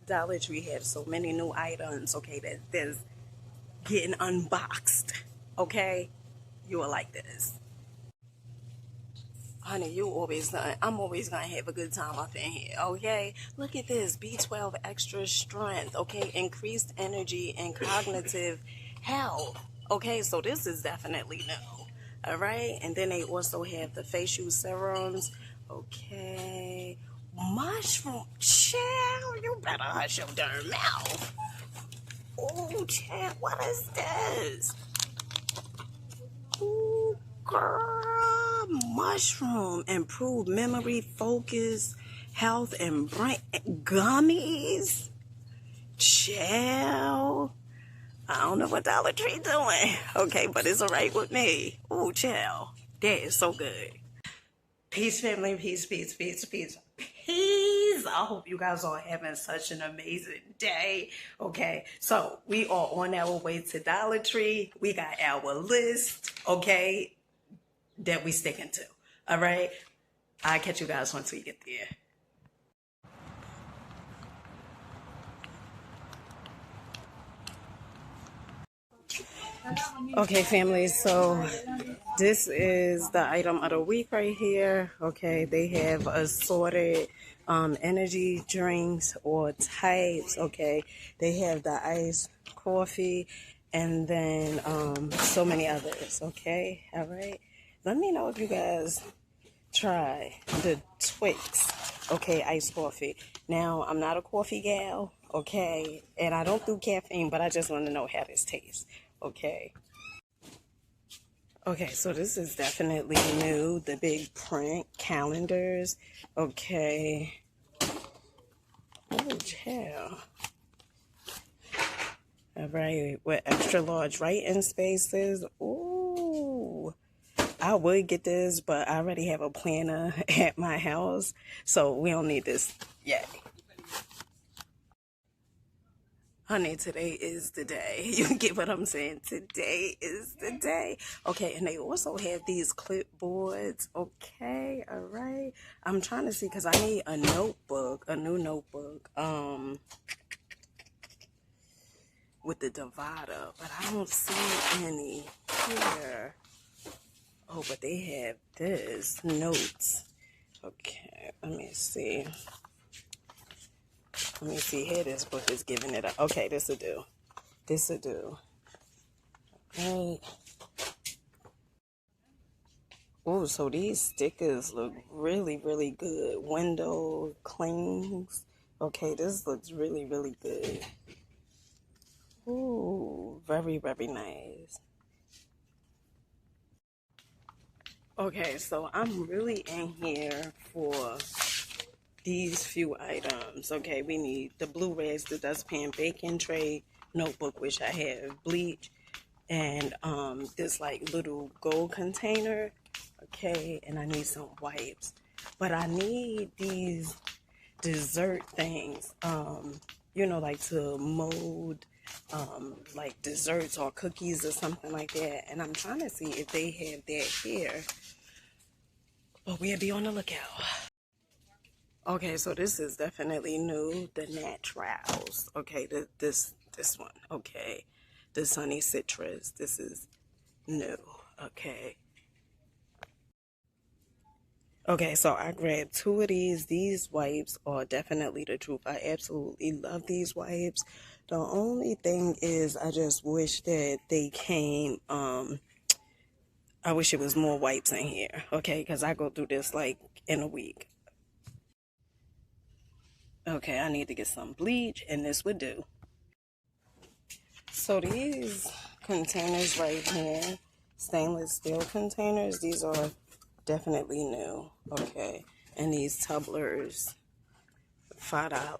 Dollar Tree has so many new items, okay, that there's getting unboxed, okay? You will like this. Honey, I'm always gonna have a good time up in here, okay? Look at this, B12 extra strength, okay? Increased energy and cognitive health, okay? So this is definitely new, all right? And then they also have the facial serums, okay? Mushroom, chill, you better hush your darn mouth. Oh, chill, what is this? Ooh, girl, mushroom, improved memory, focus, health, and brain gummies. Chill. I don't know what Dollar Tree doing. Okay, but it's all right with me. Ooh, chill. That is so good. Peace, family. Peace, peace, peace, peace. Peace. I hope you guys are having such an amazing day. Okay, so we are on our way to Dollar Tree. We got our list, okay, that we sticking to. All right. I'll catch you guys once we get there. Okay, family, so this is the item of the week right here. Okay, they have assorted energy drinks or types. Okay, they have the iced coffee and then so many others. Okay, all right. Let me know if you guys try the Twix, okay, iced coffee. Now, I'm not a coffee gal, okay, and I don't do caffeine, but I just want to know how this tastes, okay. Okay, so this is definitely new, the big print calendars, okay. Oh, yeah. All right, with extra large writing spaces. Ooh. I would get this, but I already have a planner at my house, so we don't need this yet. Honey, today is the day. You get what I'm saying? Today is the day. Okay, and they also have these clipboards. Okay, all right. I'm trying to see because I need a notebook, a new notebook, with the divider, but I don't see any here. Oh, but they have this notes. Okay, let me see. Let me see here. This book is giving it up. Okay, this will do. This will do. Right. Oh, so these stickers look really, really good. Window clings. Okay, this looks really, really good. Ooh, very, very nice. Okay, so I'm really in here for these few items. Okay, we need the blue rags, the dustpan, baking tray, notebook, which I have, bleach, and this like little gold container. Okay, and I need some wipes, but I need these dessert things, you know, like to mold like desserts or cookies or something like that, and I'm trying to see if they have that here, but we'll be on the lookout. Okay, so this is definitely new, the Naturals. Okay, this one. Okay, the Sunny Citrus. This is new. Okay. Okay, so I grabbed two of these. These wipes are definitely the truth. I absolutely love these wipes. The only thing is I just wish that they came, I wish it was more wipes in here. Okay, because I go through this like in a week. Okay, I need to get some bleach and this would do. So these containers right here, stainless steel containers, these are definitely new. Okay, and these tumblers, $5.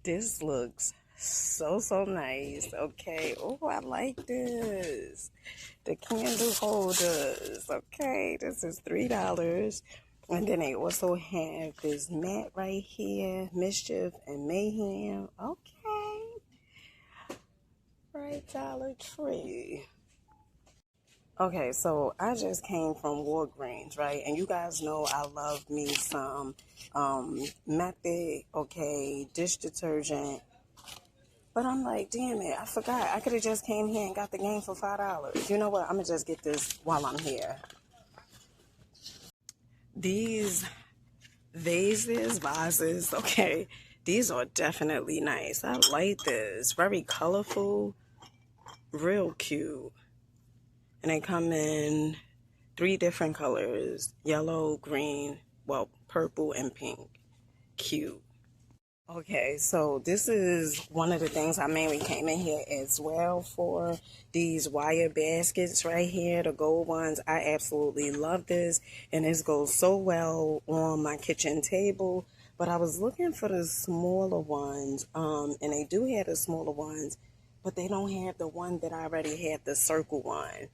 This looks so nice. Okay, oh, I like this. The candle holders. Okay, this is $3. And then they also have this mat right here, Mischief and Mayhem. Okay. Right, Dollar Tree. Okay, so I just came from Walgreens, right? And you guys know I love me some Method, okay, dish detergent. But I'm like, damn it, I forgot. I could have just came here and got the game for $5. You know what? I'm gonna just get this while I'm here. These vases, okay, these are definitely nice. I like this. Very colorful, real cute. And they come in 3 different colors: yellow, green, well, purple, and pink. Cute. Okay, so this is one of the things I mainly came in here as well for. These wire baskets right here, the gold ones. I absolutely love this, and this goes so well on my kitchen table. But I was looking for the smaller ones, and they do have the smaller ones, but they don't have the one that I already had, the circle one.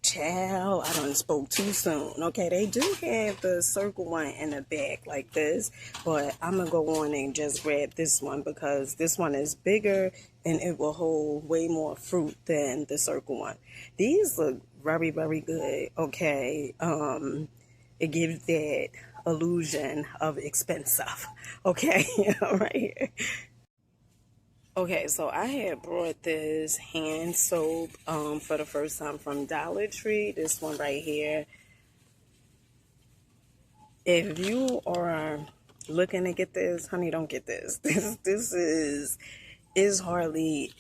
Child, I done spoke too soon. Okay, they do have the circle one in the back like this, but I'm gonna go on and just grab this one because this one is bigger and it will hold way more fruit than the circle one. These look very, very good. Okay, it gives that illusion of expensive. Okay, right here. Okay, so I had brought this hand soap for the first time from Dollar Tree. This one right here. If you are looking to get this, honey, don't get this. This is hardly,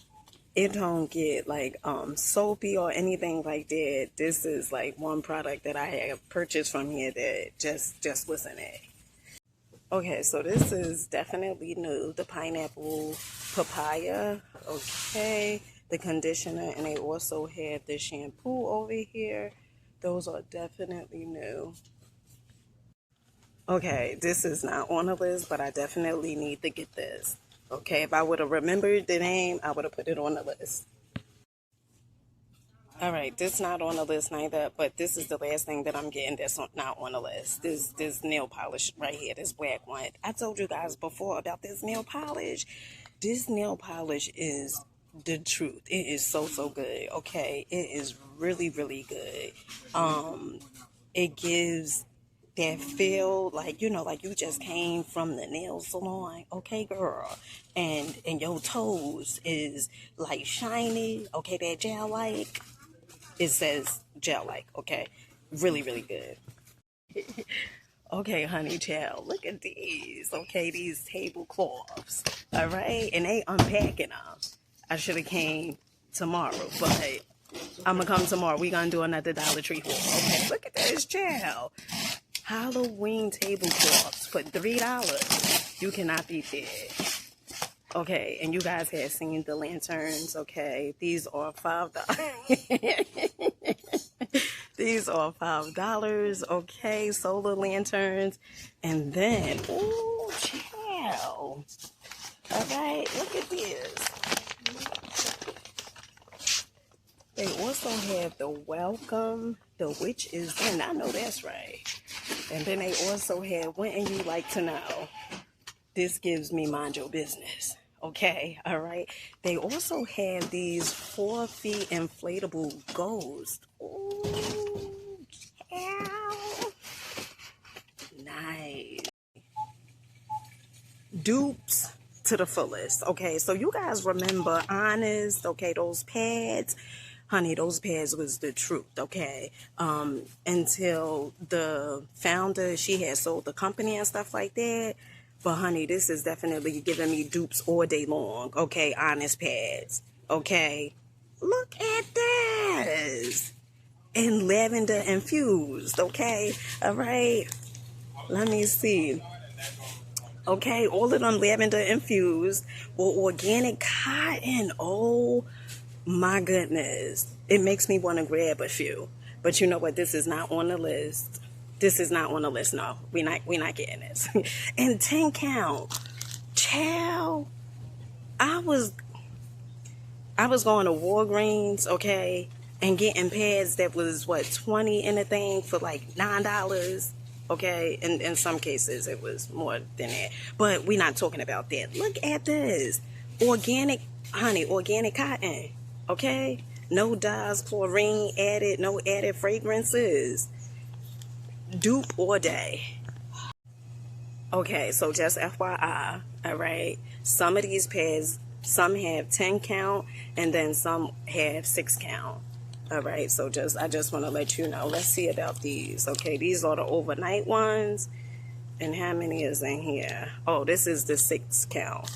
it don't get like soapy or anything like that. This is like one product that I have purchased from here that just wasn't it. Okay, so this is definitely new. The pineapple papaya. Okay, the conditioner, and they also have the shampoo over here. Those are definitely new. Okay, this is not on the list, but I definitely need to get this. Okay, if I would have remembered the name, I would have put it on the list. All right, this not on the list neither, but this is the last thing that I'm getting that's not on the list. This nail polish right here, this black one. I told you guys before about this nail polish. This nail polish is the truth. It is so good. Okay, it is really good. It gives that feel like, you know, like you just came from the nail salon. Okay, girl, and your toes is like shiny. Okay, that gel like. It says gel like, okay? Really good. Okay, honey child, look at these. Okay, these tablecloths. All right, and they unpacking them. I should have came tomorrow, but I'm gonna come tomorrow. We gonna do another Dollar Tree haul. Okay, look at this child. Halloween tablecloths for $3. You cannot beat that. Okay, and you guys have seen the lanterns. Okay, these are $5. These are $5. Okay, solar lanterns, and then child. All right, look at this. They also have the welcome. The witch is in. I know that's right. And then they also have wouldn't you like to know? This gives me mind your business. Okay, all right. They also have these 4 feet inflatable ghosts. Ooh, yeah. Nice. Dupes to the fullest. Okay, so you guys remember Honest, okay, those pads. Honey, those pads was the truth, okay? Until the founder, she had sold the company and stuff like that. But honey, this is definitely giving me dupes all day long. Okay, Honest pads. Okay, look at this. And lavender infused. Okay, all right. Let me see. Okay, all of them lavender infused or organic cotton. Oh my goodness. It makes me want to grab a few. But you know what? This is not on the list. This is not on the list. No, we not getting this. And 10 count. Child, I was going to Walgreens, okay, and getting pads that was what 20 in a thing for like $9. Okay, in some cases it was more than that. But we're not talking about that. Look at this. Organic, honey, organic cotton. Okay? No dyes, chlorine added, no added fragrances. Dupe or day. Okay, so just FYI, all right. Some of these pads, some have 10 count and then some have 6 count. All right, so I just want to let you know. Let's see about these. Okay, these are the overnight ones. And how many is in here? Oh, this is the 6 count.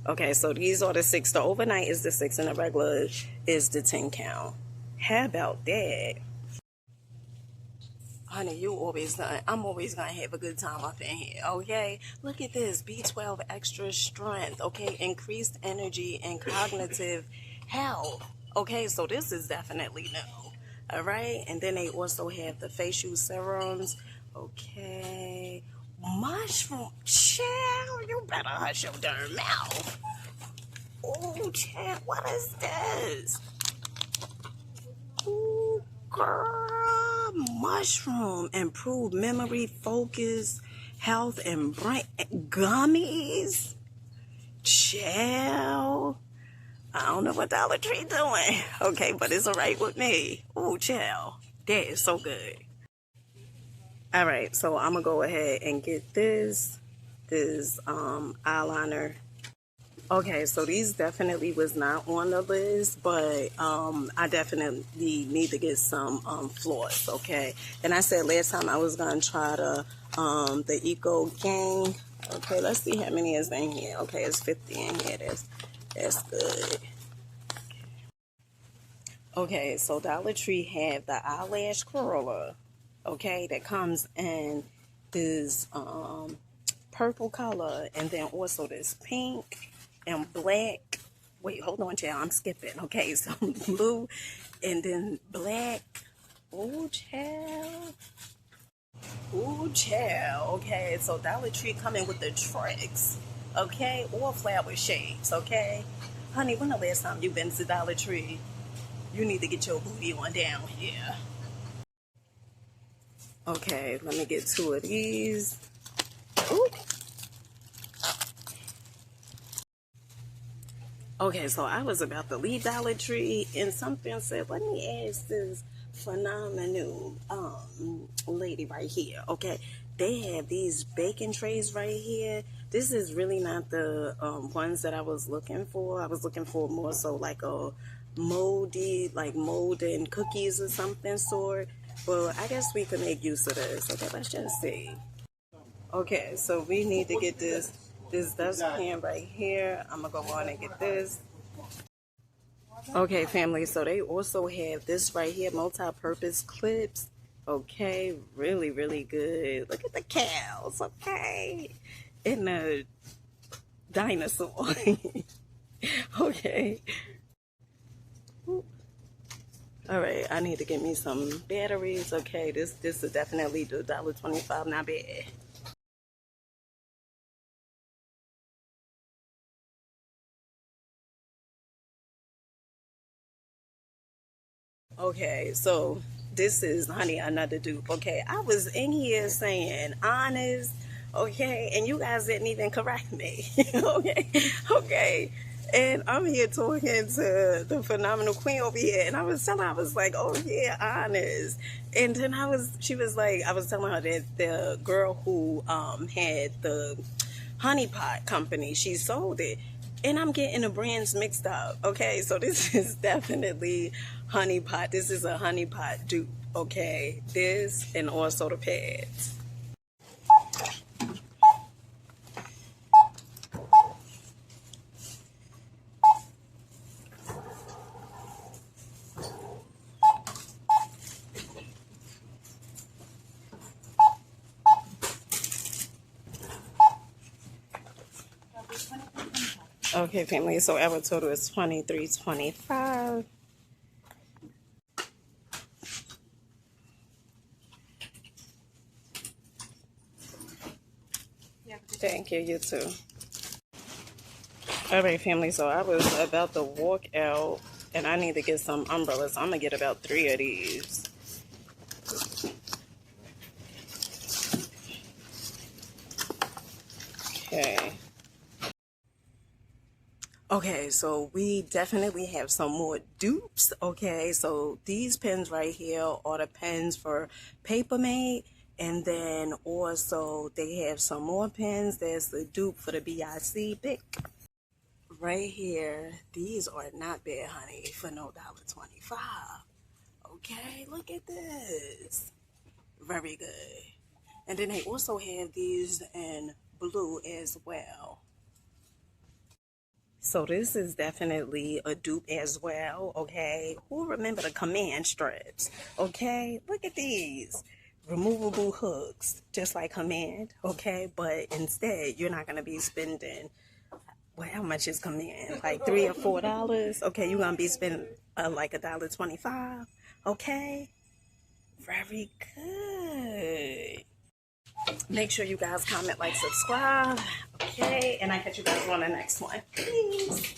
Okay, so these are the 6. The overnight is the 6 and the regular is the 10 count. How about that? Honey, I'm always gonna have a good time up in here, okay? Look at this, B12 extra strength, okay? Increased energy and cognitive health, okay? So this is definitely new, all right? And then they also have the facial serums, okay? Mushroom, child, you better hush your darn mouth. Oh, child, what is this? Ooh, girl, mushroom, improved memory, focus, health, and brain gummies. Chill. I don't know what Dollar Tree doing. Okay, but it's all right with me. Ooh, chill. That is so good. All right, so I'm gonna go ahead and get this eyeliner. Okay, so these definitely was not on the list, but I definitely need to get some floss, okay? And I said last time I was gonna try the Eco Gang. Okay, let's see how many is in here. Okay, it's 50 in here. That's good. Okay, so Dollar Tree have the eyelash curler, okay, that comes in this purple color, and then also this pink and black. Wait, hold on, child. I'm skipping. Okay, so blue and then black. Oh, child. Oh, child. Okay, so Dollar Tree coming with the tricks. Okay, or flower shapes. Okay, honey. When the last time you been to Dollar Tree? You need to get your booty on down here. Okay, let me get 2 of these. Ooh. Okay, so I was about to leave Dollar Tree and something said, let me ask this phenomenal lady right here. Okay, they have these baking trays right here. This is really not the ones that I was looking for. I was looking for more so like a moldy, like mold and cookies or something sort. But I guess we can make use of this. Okay, let's just see. Okay, so we need to get this dustpan right here. I'm gonna go on and get this. Okay, family, so they also have this right here, multi-purpose clips. Okay, really, really good. Look at the cows, okay? And the dinosaur. Okay. All right, I need to get me some batteries. Okay, this is definitely the $1.25, not bad. Okay, so this is, honey, another dupe. Okay, I was in here saying honest, okay, and you guys didn't even correct me. Okay, okay. And I'm here talking to the phenomenal queen over here, and I was telling her, I was like, oh yeah, honest. And then she was like, I was telling her that the girl who had the honey pot company, she sold it. And I'm getting the brands mixed up. Okay, so this is definitely honey pot. This is a honey pot dupe. Okay, this and also the pads. Okay, family, so our total is $23.25. Thank you, you too. All right, family, so I was about to walk out, and I need to get some umbrellas. I'm going to get about 3 of these. Okay. Okay, so we definitely have some more dupes. Okay, so these pens right here are the pens for Paper Mate, and then also they have some more pens. There's the dupe for the BIC Bic. Right here, these are not bad, honey, for no $1.25. Okay, look at this. Very good. And then they also have these in blue as well. So this is definitely a dupe as well, okay? Who remember the command straps, okay? Look at these. Removable hooks, just like command, okay? But instead, you're not going to be spending, well, how much is command? Like $3 or $4? Okay, you're going to be spending like $1.25, okay? Very good. Make sure you guys comment, like, subscribe, okay? And I catch you guys on the next one. Peace.